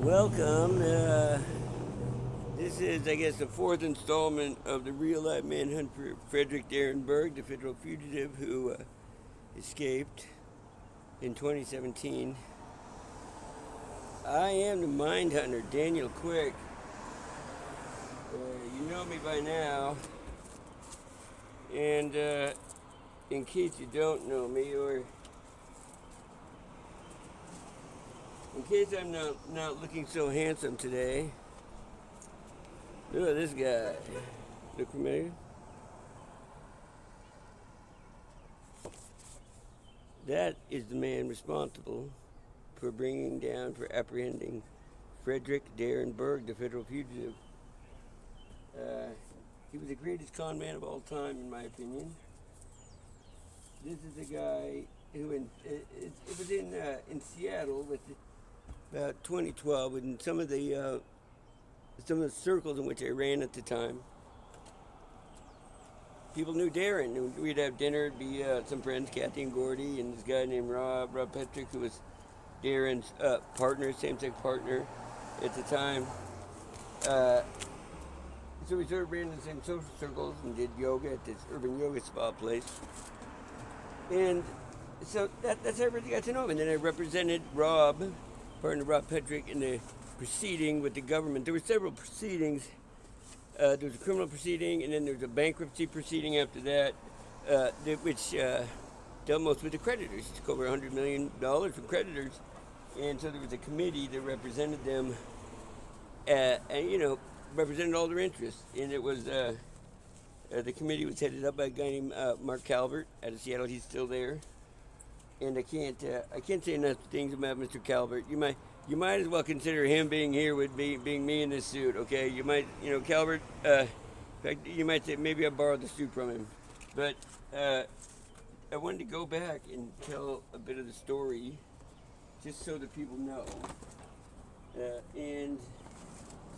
Welcome. This is, I guess, the fourth installment of the real-life manhunt for Frederick Darren Berg, the federal fugitive who escaped in 2017. I am the mind hunter, Daniel Quick. You know me by now. And in case you don't know me, or in case I'm not looking so handsome today, look at this guy. Look familiar? That is the man responsible for apprehending Frederick Darren Berg, the federal fugitive. He was the greatest con man of all time, in my opinion. This is a guy who, it was in Seattle with about 2012, and some of the circles in which I ran at the time. People knew Darren. We'd have dinner. It'd be some friends, Kathy and Gordy, and this guy named Rob Petrick, who was Darren's partner, same-sex partner at the time. So we sort of ran in the same social circles and did yoga at this urban yoga spa place. And so that's how I really got to know him. And then I represented partner Rob Petrick, in the proceeding with the government. There were several proceedings. There was a criminal proceeding, and then there was a bankruptcy proceeding after that, which dealt most with the creditors. It took over $100 million from creditors. And so there was a committee that represented them, and, represented all their interests. And it was, the committee was headed up by a guy named Mark Calvert out of Seattle. He's still there. And I can't say enough things about Mr. Calvert. You might as well consider him being here with being me in this suit, okay? You might, Calvert, in fact, you might say maybe I borrowed the suit from him. But I wanted to go back and tell a bit of the story just so that people know. And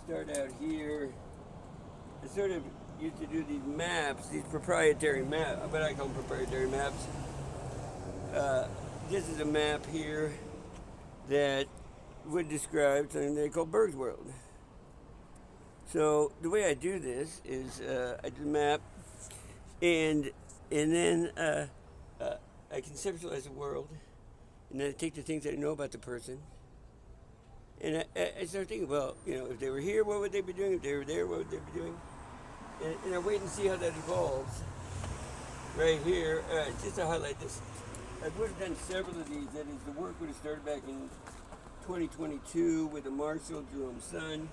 start out here. I sort of used to do these maps, these proprietary maps, but I call them proprietary maps. This is a map here that would describe something they call Berg's World. So the way I do this is I do a map, and then I conceptualize the world, and then I take the things that I know about the person, and I start thinking, well, if they were here, what would they be doing? If they were there, what would they be doing? And I wait and see how that evolves. Right here, just to highlight this, I would have done several of these. That is, the work would have started back in 2022 with a Marshall, Jerome's son,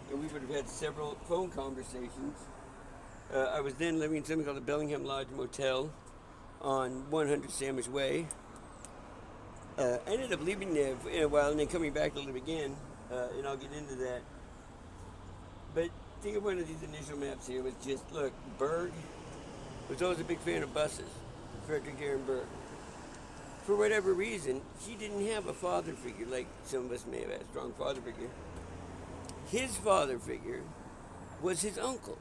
and we would have had several phone conversations. I was then living in something called the Bellingham Lodge Motel on 100 Sandwich Way. I ended up leaving there for a while and then coming back to live again, and I'll get into that. But think of one of these initial maps here was just, look, Berg was always a big fan of buses, Frederick Darren Berg. For whatever reason, he didn't have a father figure like some of us may have had a strong father figure. His father figure was his uncle.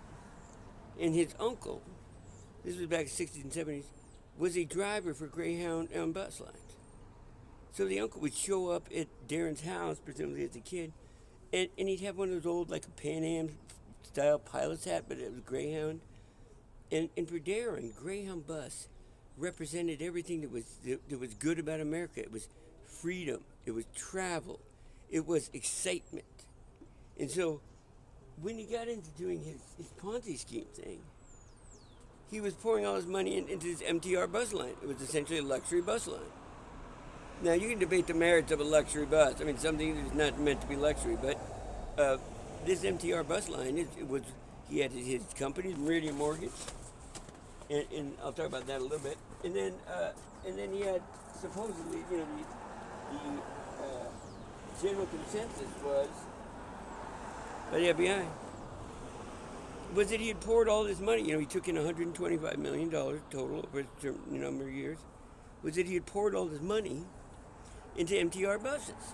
And his uncle, this was back in the 60s and 70s, was a driver for Greyhound bus lines. So the uncle would show up at Darren's house, presumably as a kid, and he'd have one of those old, like a Pan Am style pilot's hat, but it was Greyhound. And for Darren, Greyhound bus represented everything that was good about America. It was freedom. It was travel. It was excitement. And so when he got into doing his Ponzi scheme thing, he was pouring all his money into his MTR bus line. It was essentially a luxury bus line. Now, you can debate the merits of a luxury bus. I mean, something that's not meant to be luxury, but this MTR bus line, he had his company, Meridian Mortgage, and I'll talk about that a little bit. And then he had supposedly, the general consensus was by the FBI was that he had poured all this money. He took in $125 million total over a number of years. Was that he had poured all this money into MTR buses.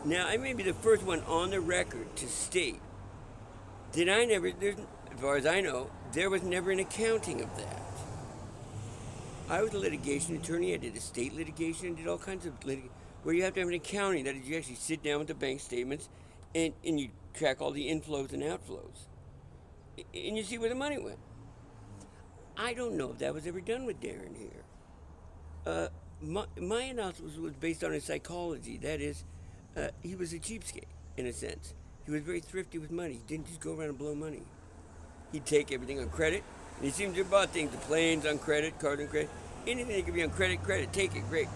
Now, I may be the first one on the record to state that as far as I know, there was never an accounting of that. I was a litigation attorney. I did estate litigation. I did all kinds of litigation. where you have to have an accounting. That is, you actually sit down with the bank statements and you track all the inflows and outflows. And you see where the money went. I don't know if that was ever done with Darren here. My analysis was based on his psychology. That is, he was a cheapskate, in a sense. He was very thrifty with money. He didn't just go around and blow money. He'd take everything on credit, and he seemed to have bought things, the planes on credit, cars on credit. Anything that could be on credit, take it, great.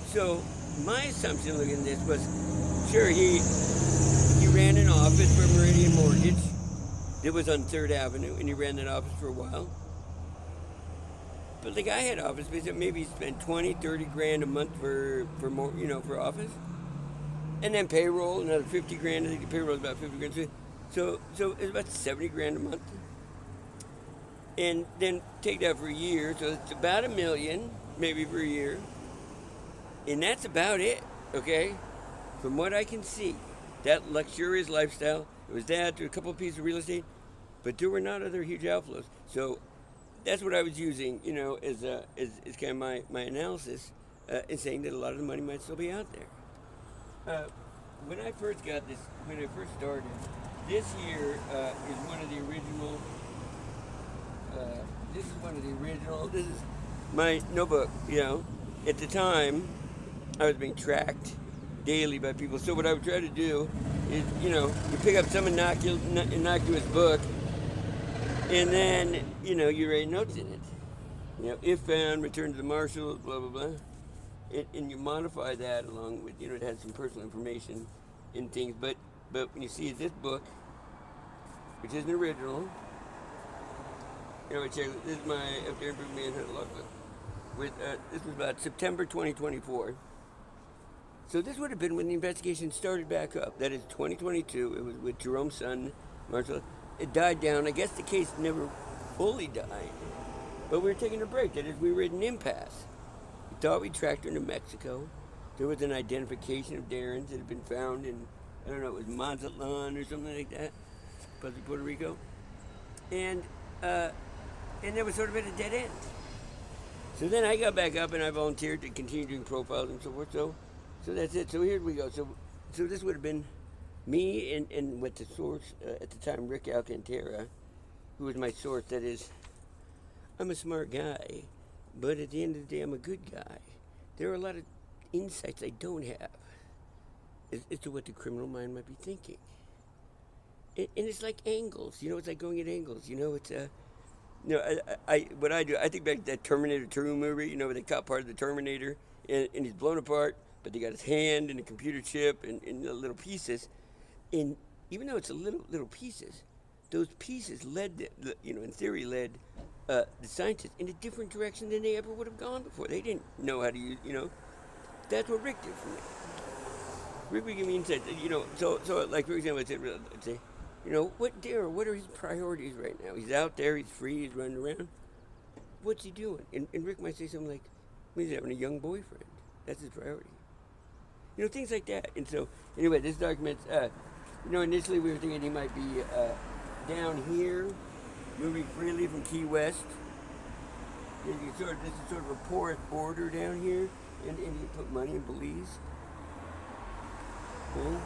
So my assumption looking at this was, sure, he ran an office for Meridian Mortgage. It was on 3rd Avenue, and he ran that office for a while. But the guy had office space that maybe he spent 20, 30 grand a month for more, for office. And then payroll, another 50 grand. I think the payroll is about 50 grand. So it's about 70 grand a month. And then take that for a year. So it's about $1 million, maybe for a year. And that's about it, okay? From what I can see, that luxurious lifestyle, it was that, there were a couple of pieces of real estate, but there were not other huge outflows. So that's what I was using, as kind of my analysis, in saying that a lot of the money might still be out there. When I first started, this here is one of the original, this is my notebook, At the time, I was being tracked daily by people. So what I would try to do is, you pick up some innocuous book, and then, you write notes in it. If found, return to the marshals, blah, blah, blah. And you modify that along with, it has some personal information and things. But when you see this book, which is an original, this is my Darren Manhunt logbook. This was about September 2024. So this would have been when the investigation started back up. That is 2022. It was with Jerome's son, Marshall. It died down. I guess the case never fully died. But we were taking a break. That is, we were at an impasse. We thought we tracked her to Mexico. There was an identification of Darren's that had been found in, I don't know, it was Mazatlan or something like that, possibly Puerto Rico. And there was sort of at a dead end. So then I got back up and I volunteered to continue doing profiles and so forth. So that's it. So here we go. So this would have been me and with the source at the time, Rick Alcantara, who was my source. That is, I'm a smart guy, but at the end of the day, I'm a good guy. There are a lot of insights I don't have as to what the criminal mind might be thinking. And it's like angles. It's like going at angles. It's what I do, I think back to that Terminator 2 movie, where they cut part of the Terminator and he's blown apart, but they got his hand and a computer chip and little pieces. And even though it's a little pieces, those pieces led, in theory, led the scientists in a different direction than they ever would have gone before. They didn't know how to use, That's what Rick did for me. Rick would give me insights, so like, for example, I'd say, Darren, what are his priorities right now? He's out there, he's free, he's running around. What's he doing? And Rick might say something like, he's having a young boyfriend. That's his priority. Things like that. And so, anyway, this document, initially we were thinking he might be down here, moving freely from Key West. This is sort of a porous border down here, and you put money in Belize. Okay.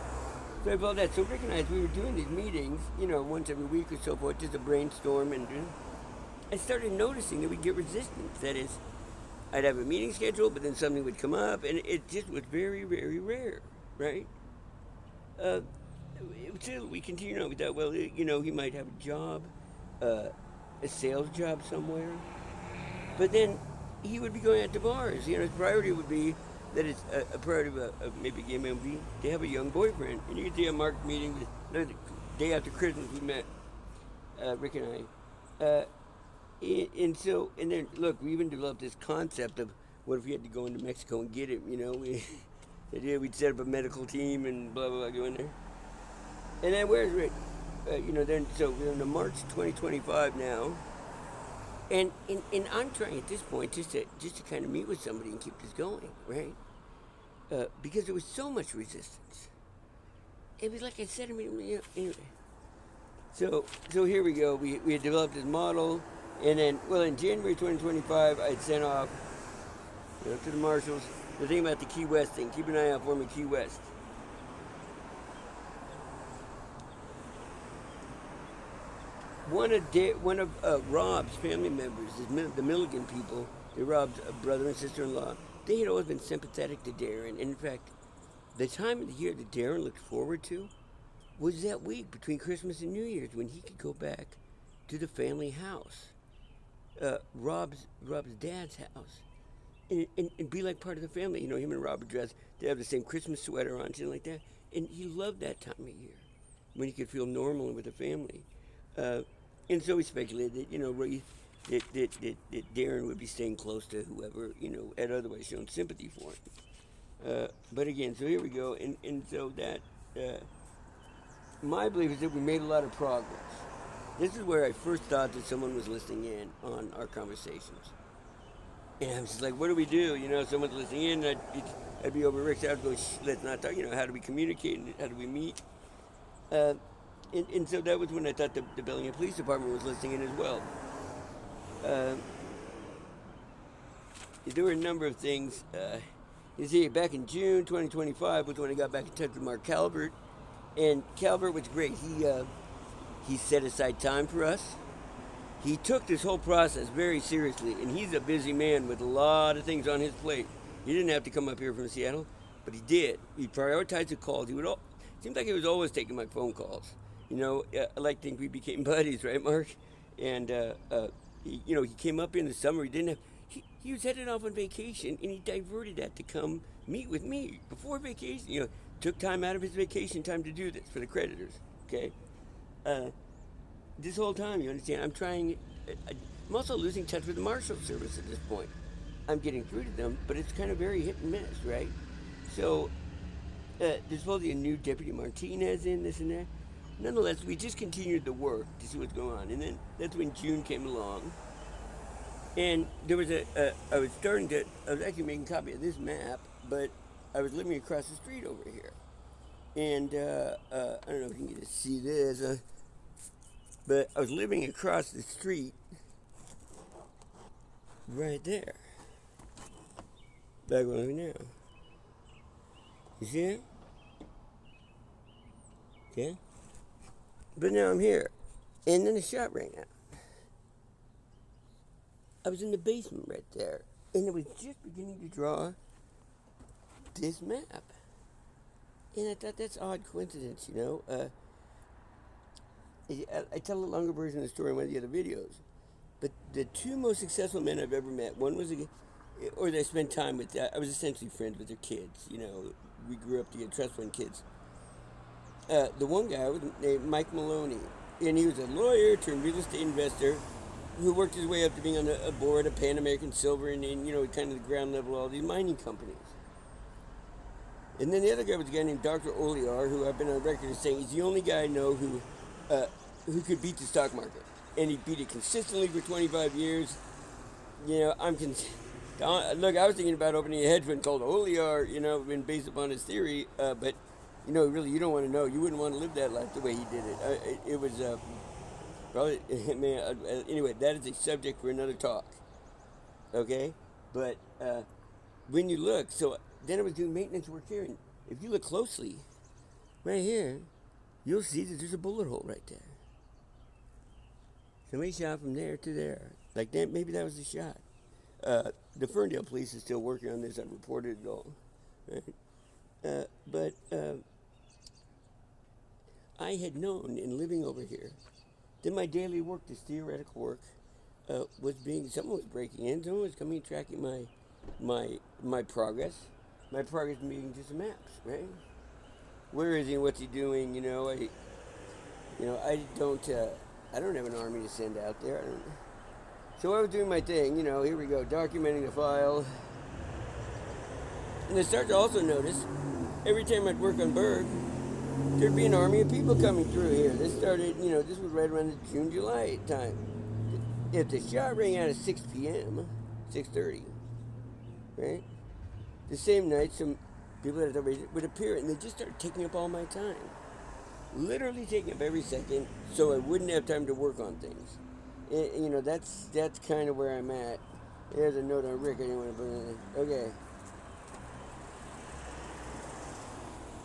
So I felt that. So Rick and I, as we were doing these meetings, once every week or so forth, just a brainstorm, and I started noticing that we'd get resistance. That is, I'd have a meeting scheduled, but then something would come up, and it just was very, very rare, right? Until we continued on with that. Well, he might have a job, a sales job somewhere, but then he would be going out to bars. His priority would be that it's a priority of maybe gay man would be to have a young boyfriend. And you can see a marked meeting the day after Christmas we met, Rick and I. And then look, we even developed this concept of what if we had to go into Mexico and get him, we'd set up a medical team and blah, blah, blah, go in there. And then where's Rick? So we're in March 2025 now. And I'm trying at this point just to kind of meet with somebody and keep this going, right? Because there was so much resistance. It was like I said, anyway. So here we go. We had developed this model. And then, in January 2025, I had sent off to the marshals The thing about the Key West thing, keep an eye out for me, Key West. One of Rob's family members, the Milligan people, they robbed a brother and sister-in-law. They had always been sympathetic to Darren. And in fact, the time of the year that Darren looked forward to was that week between Christmas and New Year's when he could go back to the family house, Rob's dad's house, and be like part of the family. You know, him and Rob would dress. They have the same Christmas sweater on, something like that. And he loved that time of year when he could feel normal with the family. And so we speculated that, you know, that Darren would be staying close to whoever, you know, had otherwise shown sympathy for him. But again, so here we go. And so that, my belief is that we made a lot of progress. This is where I first thought that someone was listening in on our conversations. And I was just like, what do we do? You know, someone's listening in, I'd be over Rick's house, go, let's not talk, you know, how do we communicate, how do we meet? And so that was when I thought the Bellingham Police Department was listening in as well. There were a number of things. You see, back in June 2025 was when I got back in touch with Mark Calvert. And Calvert was great. He set aside time for us. He took this whole process very seriously. And he's a busy man with a lot of things on his plate. He didn't have to come up here from Seattle, but he did. He prioritized the calls. Seemed like he was always taking my phone calls. You know, I like to think we became buddies, right, Mark? And, he came up in the summer. He was headed off on vacation, and he diverted that to come meet with me before vacation. You know, took time out of his vacation time to do this for the creditors, okay? This whole time, you understand, I'm also losing touch with the Marshal Service at this point. I'm getting through to them, but it's kind of very hit and miss, right? So, there's supposedly a new Deputy Martinez in, this and that. Nonetheless, we just continued the work to see what's going on. And then that's when June came along. And there was I was actually making a copy of this map, but I was living across the street over here. And I don't know if you can get to see this, but I was living across the street right there. Back where I'm living now. You see it? Okay. But now I'm here. And then the shot rang out. I was in the basement right there. And I was just beginning to draw this map. And I thought that's odd coincidence, you know. I tell a longer version of the story in one of the other videos. But the two most successful men I've ever met, one was or that I spent time with, I was essentially friends with their kids, you know. We grew up together, trust fund kids. The one guy was named Mike Maloney, and he was a lawyer turned real estate investor who worked his way up to being on a board of Pan American Silver and you know, kind of the ground level of all these mining companies. And then the other guy was a guy named Dr. Oliar, who I've been on record as saying he's the only guy I know who could beat the stock market. And he beat it consistently for 25 years. You know, look, I was thinking about opening a hedge fund called Oliar, you know, based upon his theory, but you know, really, you don't want to know. You wouldn't want to live that life the way he did it. It was probably, man. Anyway, that is a subject for another talk. Okay, but when you look, so then I was doing maintenance work here, and if you look closely, right here, you'll see that there's a bullet hole right there. Somebody shot from there to there, like that. Maybe that was the shot. The Ferndale police is still working on this. I've reported it all. Right? But I had known in living over here that my daily work, this theoretical work, was someone was breaking in, someone was coming and tracking my progress. My progress being just maps, right? Where is he? What's he doing? You know, I don't have an army to send out there. So I was doing my thing. You know, here we go, documenting the file. And I started to also notice, every time I'd work on Berg, there'd be an army of people coming through here. This started, you know, this was right around the June, July time. If the shot rang out at 6 p.m., 6:30, right? The same night, some people that would appear, and they just started taking up all my time. Literally taking up every second, so I wouldn't have time to work on things. And, you know, that's kind of where I'm at. There's a note on Rick I didn't want to put in. Okay.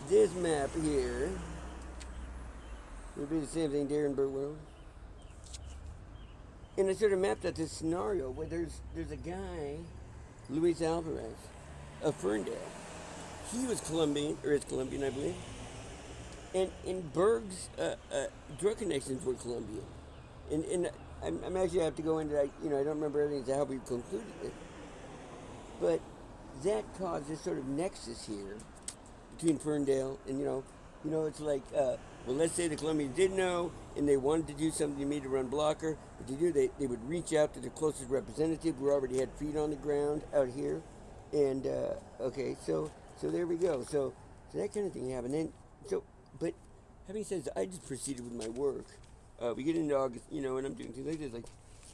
this map here would be the same thing, Darren Berg world. And I sort of mapped out this scenario where there's a guy, Luis Alvarez, of Ferndale. He was Colombian, or is Colombian, I believe. And Berg's drug connections were Colombian. And I'm actually have to go into that, I don't remember everything to how we concluded it. But that caused this sort of nexus here between Ferndale and, it's like, well, let's say the Colombians did know and they wanted to do something to me to run blocker. What they would reach out to the closest representative who already had feet on the ground out here. And, okay, so there we go. So that kind of thing happened. And but having said that, I just proceeded with my work. We get into August, and I'm doing things like this, like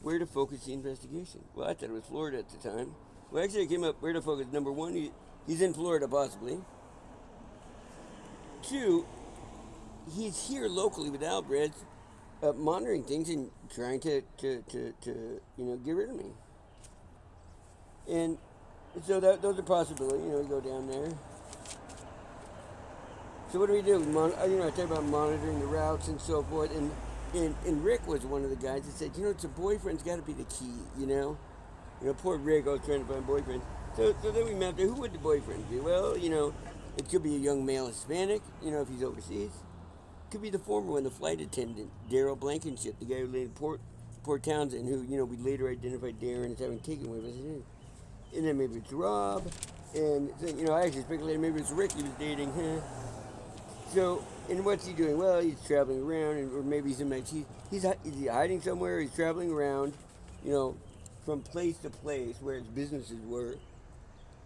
where to focus the investigation. Well, I thought it was Florida at the time. Well, actually, I came up where to focus. Number one, he's in Florida, possibly. Two, he's here locally with Alvarez, monitoring things and trying to get rid of me. And so those are possibilities. You go down there. So what do we do? I talk about monitoring the routes and so forth. And Rick was one of the guys that said, it's a boyfriend's got to be the key. Poor Rick, I was trying to find a boyfriend. So then we mapped out, who would the boyfriend be? Well, it could be a young male Hispanic, if he's overseas. It could be the former one, the flight attendant, Daryl Blankenship, the guy who landed Port Townsend, who, we later identified Darren as having taken with us. And then maybe it's Rob. And, I actually speculated maybe it's Rick he was dating. So, and what's he doing? Well, he's traveling around, or maybe he's hiding somewhere. He's traveling around, from place to place where his businesses were,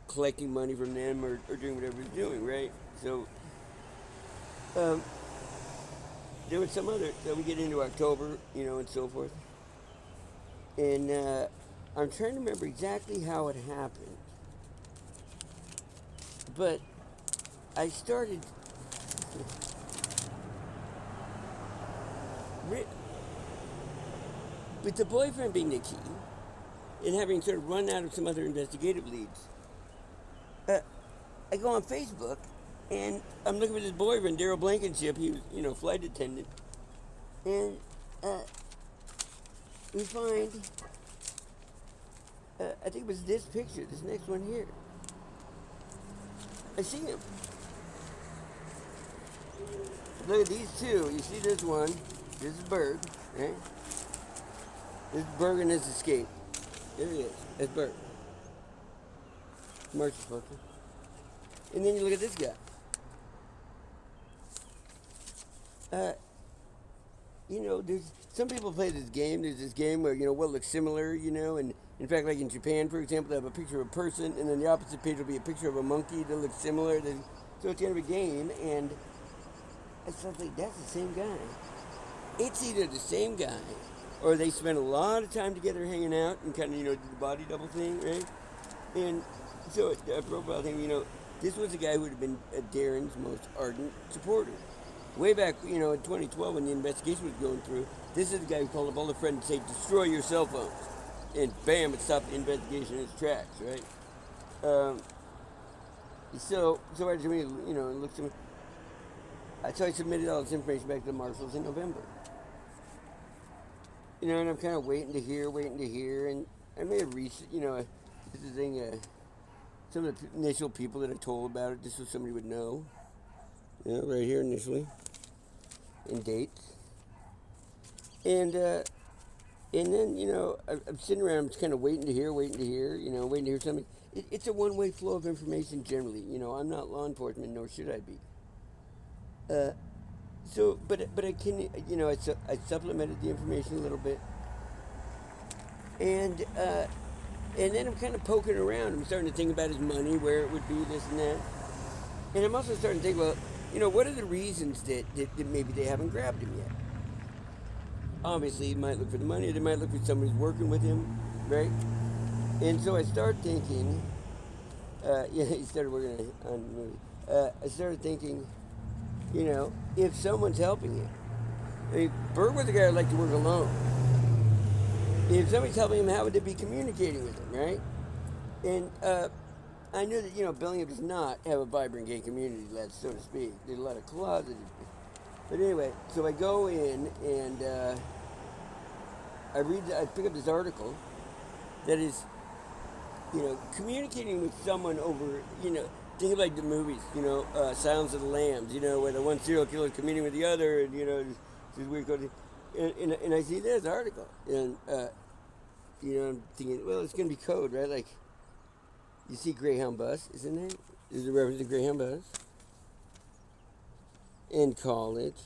collecting money from them or doing whatever he's doing, right? So, there was some other. So we get into October, and so forth. And I'm trying to remember exactly how it happened, but I started. With the boyfriend being the key, and having sort of run out of some other investigative leads, I go on Facebook, and I'm looking for this boyfriend, Daryl Blankenship. He was, flight attendant, and we find, I think it was this picture, this next one here. I see him. Look at these two. You see this one. This is Berg, right? This is Berg and his escape. There he is. That's Berg. Marsh's photo. And then you look at this guy. There's some people play this game. There's this game where, what looks similar, and in fact, like in Japan, for example, they have a picture of a person, and then the opposite page will be a picture of a monkey that looks similar. So it's kind of a game, and I was like, that's the same guy. It's either the same guy, or they spent a lot of time together hanging out and kind of, do the body double thing, right? And so a profile thing, this was a guy who would have been Darren's most ardent supporter. Way back, in 2012 when the investigation was going through, this is the guy who called up all the friends and said, destroy your cell phones. And bam, it stopped the investigation in its tracks, right? So I just, looked at me. So I submitted all this information back to the marshals in November. And I'm kind of waiting to hear, and I may have reached, this is the thing, some of the initial people that I told about it, just so somebody would know. Right here initially, and dates. And then, I'm sitting around, just kind of waiting to hear, waiting to hear something. It's a one-way flow of information generally. I'm not law enforcement, nor should I be. But I can, I supplemented the information a little bit. And then I'm kind of poking around. I'm starting to think about his money, where it would be, this and that. And I'm also starting to think, well, what are the reasons that maybe they haven't grabbed him yet? Obviously, he might look for the money, or they might look for somebody who's working with him, right? And so I started thinking, he started working on the movie. I started thinking, if someone's helping him. I mean, Berg was the guy who liked to work alone. If somebody's helping him, how would they be communicating with him, right? And I know that, Bellingham does not have a vibrant gay community, so to speak. There's a lot of closeted. But anyway, so I go in and I pick up this article that is, communicating with someone over, think of like the movies, Silence of the Lambs, where the one serial killer is communing with the other, and, this weird code. And I see this article, and, I'm thinking, well, it's going to be code, right? Like, you see Greyhound bus, isn't it? There's a reference to Greyhound bus. And college.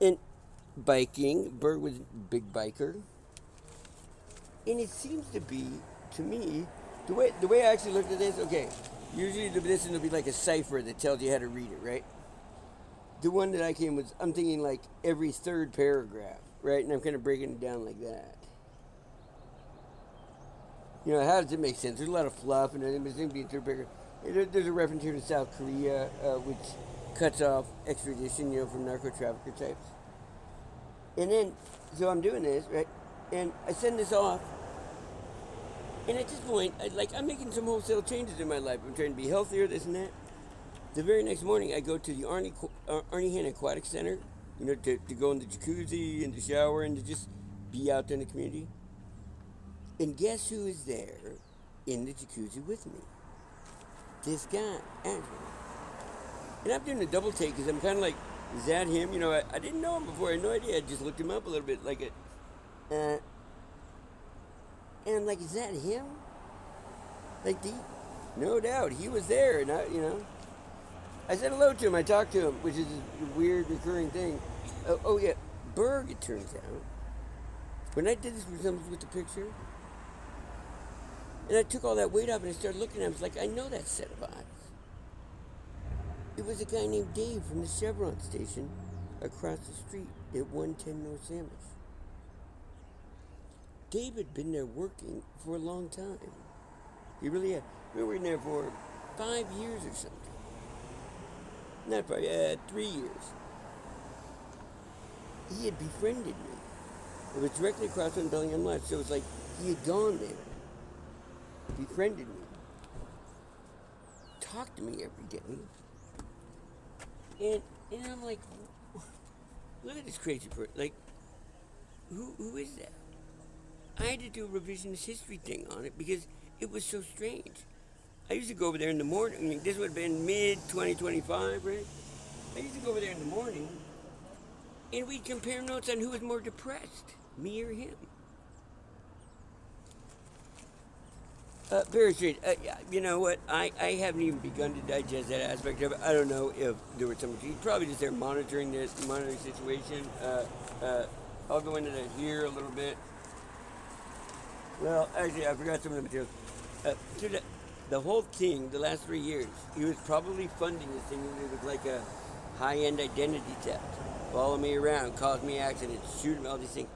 And biking. Berg was a big biker. And it seems to be, to me, the way I actually looked at this, okay, usually this will be like a cipher that tells you how to read it, right? The one that I came with, I'm thinking like every third paragraph, right? And I'm kind of breaking it down like that. How does it make sense? There's a lot of fluff, and it's going to be a third paragraph. There's a reference here to South Korea, which cuts off extradition, from narco-trafficker types. And then, so I'm doing this, right? And I send this off. And at this point, I'm making some wholesale changes in my life. I'm trying to be healthier, this and that. The very next morning, I go to the Arnie Hanna Aquatic Center, to go in the jacuzzi and to shower and to just be out there in the community. And guess who is there in the jacuzzi with me? This guy, Andrew. And I'm doing a double take because I'm kind of like, is that him? I didn't know him before. I had no idea. I just looked him up a little bit, and I'm like, is that him? No doubt, he was there. And I said hello to him. I talked to him, which is a weird recurring thing. Oh yeah, Berg, it turns out. When I did this with the picture, and I took all that weight off and I started looking at him, I was like, I know that set of eyes. It was a guy named Dave from the Chevron station across the street at 110 North Sandwich. Dave had been there working for a long time. He really had. We were in there for 5 years or something. Not 5, 3 years. He had befriended me. It was directly across from Bellingham Lodge, so it was like he had gone there, befriended me, talked to me every day. And I'm like, look at this crazy person. Like, who is that? I had to do a revisionist history thing on it because it was so strange. I used to go over there in the morning. I mean, this would have been mid-2025, right? I used to go over there in the morning, and we'd compare notes on who was more depressed, me or him. Very strange. You know what? I haven't even begun to digest that aspect of it. I don't know if there was some. He's probably just there monitoring the situation. I'll go into that here a little bit. Well, actually, I forgot some of the materials. The whole thing, the last 3 years, he was probably funding this thing. It was like a high-end identity theft. Follow me around, cause me accidents, shoot me, all these things.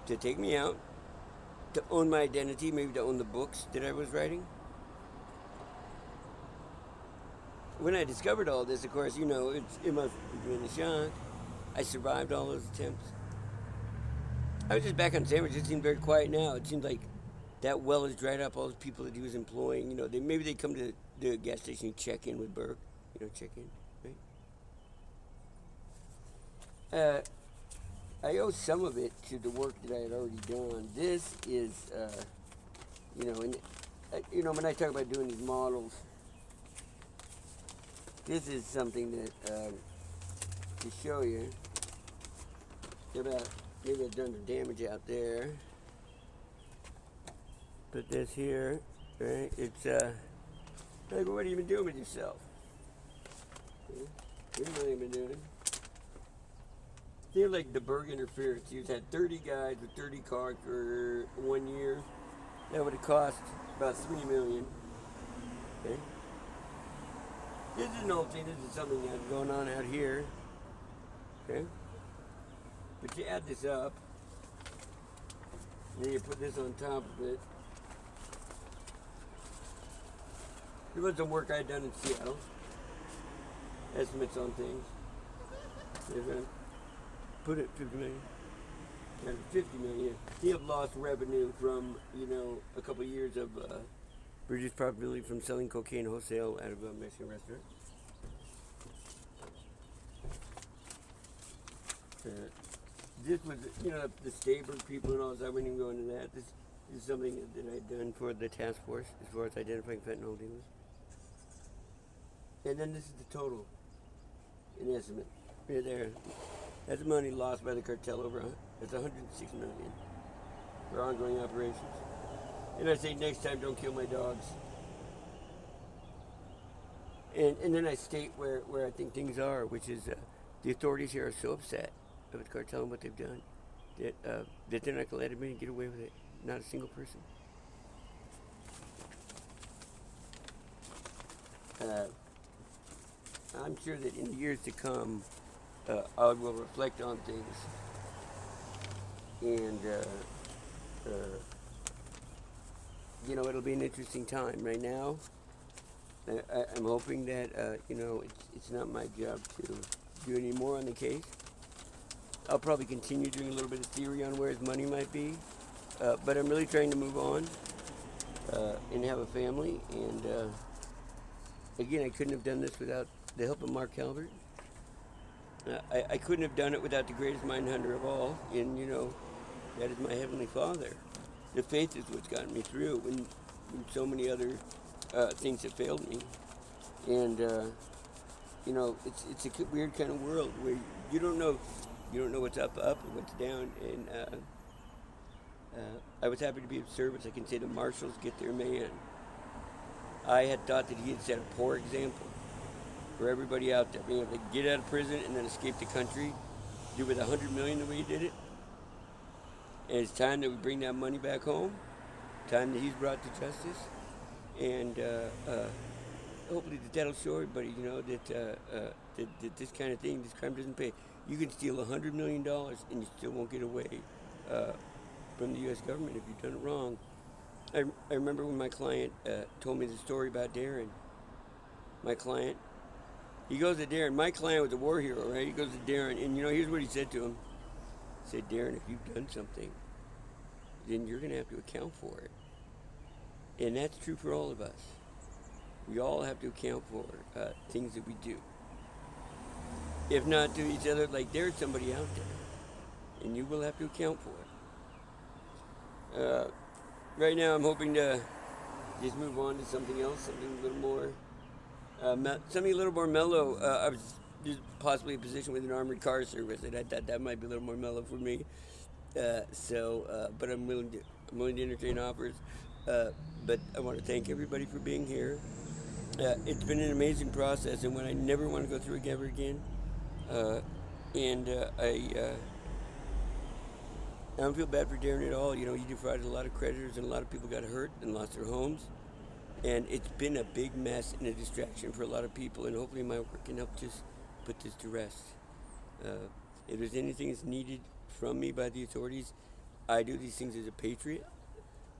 To take me out, to own my identity, maybe to own the books that I was writing. When I discovered all this, of course, it must have been a shock. I survived all those attempts. I was just back on Sandwich. It seemed very quiet now. It seemed like that well has dried up. All the people that he was employing, maybe they come to the gas station and check in with Berg. Check in, right? I owe some of it to the work that I had already done. This is, when I talk about doing these models, this is something that, to show you about, maybe I've done the damage out there. Put this here, right? It's, like, what have you been doing with yourself? What have you been doing? They're like the Berg interference. He's had 30 guys with 30 cars for 1 year. That would have cost about $3 million. Okay. This is an old thing. This is something that's going on out here. Okay. But you add this up, and then you put this on top of it. There was some work I had done in Seattle. Estimates on things. Put it 50 million. And 50 million. He have lost revenue from, a couple of years of reduced profitability from selling cocaine wholesale out of a Mexican restaurant. This was, the Staberg people and all this. I wouldn't even go into that. This is something that I'd done for the task force as far as identifying fentanyl dealers. And then this is the total, in estimate, right there. That's money lost by the cartel over. That's $106 million for ongoing operations. And I say next time, don't kill my dogs. And then I state where I think things are, which is the authorities here are so upset with the cartel and what they've done that they're not going to let anybody get away with it. Not a single person. I'm sure that in the years to come, I will reflect on things, and it'll be an interesting time. Right now, I'm hoping that it's not my job to do any more on the case. I'll probably continue doing a little bit of theory on where his money might be, but I'm really trying to move on and have a family. And again, I couldn't have done this without the help of Mark Calvert. I couldn't have done it without the greatest mind hunter of all, and that is my Heavenly Father. The faith is what's gotten me through when so many other things have failed me. And it's a weird kind of world where you don't know what's up and what's down. And I was happy to be of service. I can say the marshals get their man. I had thought that he had set a poor example for everybody out there, being able to get out of prison and then escape the country, do with $100 million the way he did it. And it's time that we bring that money back home. Time that he's brought to justice, and hopefully that'll show everybody, that this kind of thing, this crime doesn't pay. You can steal $100 million and you still won't get away from the U.S. government if you've done it wrong. I remember when my client told me the story about Darren. My client, he goes to Darren. My client was a war hero, right? He goes to Darren, and here's what he said to him. He said, Darren, if you've done something, then you're going to have to account for it. And that's true for all of us. We all have to account for things that we do. If not to each other, like there's somebody out there, and you will have to account for it. Right now, I'm hoping to just move on to something else, something a little more mellow. I was just possibly in a position with an armored car service, and I thought that might be a little more mellow for me. But I'm willing to entertain offers. But I want to thank everybody for being here. It's been an amazing process, and one I never want to go through ever again. I don't feel bad for Darren at all. He defrauded a lot of creditors, and a lot of people got hurt and lost their homes. And it's been a big mess and a distraction for a lot of people, and hopefully my work can help just put this to rest. If there's anything that's needed from me by the authorities, I do these things as a patriot,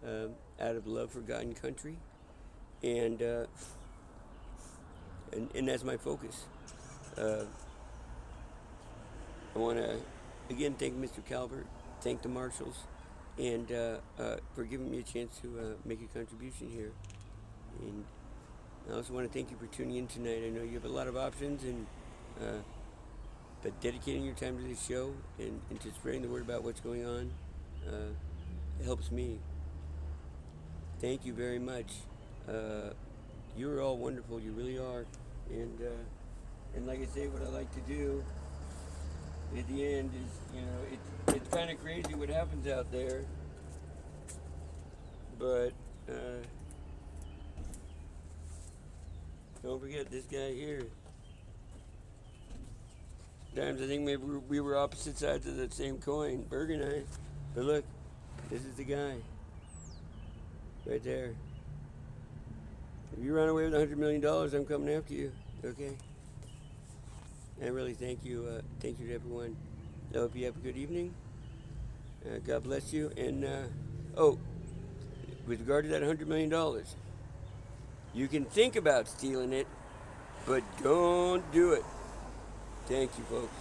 out of love for God and country, and that's my focus. I want to again thank Mr. Calvert, thank the marshals, and for giving me a chance to make a contribution here. And I also want to thank you for tuning in tonight. I know you have a lot of options, but dedicating your time to this show and to spreading the word about what's going on, it helps me. Thank you very much. You're all wonderful. You really are. And like I say, what I like to do at the end is, it's kind of crazy what happens out there, but don't forget this guy here. Sometimes I think maybe we were opposite sides of the same coin, Berg and I. But look, this is the guy. Right there. If you run away with $100 million, I'm coming after you. Okay? I really thank you. Thank you to everyone. I hope you have a good evening. God bless you. And, with regard to that $100 million, you can think about stealing it, but don't do it. Thank you, folks.